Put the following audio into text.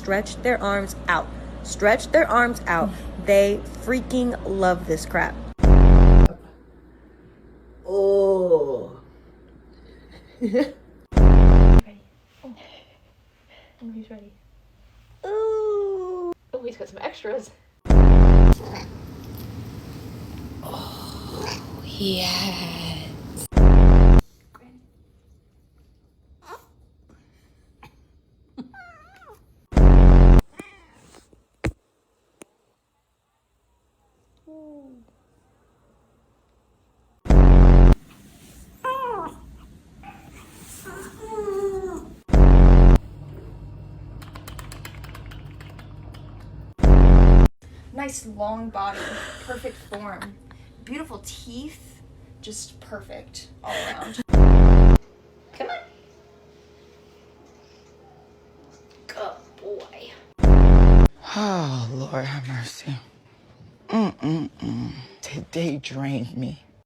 stretch their arms out. Stretch their arms out. They freaking love this crap. Oh. Ready. Oh, he's ready. Ooh. Oh, he's got some extras. Oh, yeah. Nice long body, perfect form, beautiful teeth, just perfect all around. Come on. Good boy. Oh, Lord have mercy. Today drained me.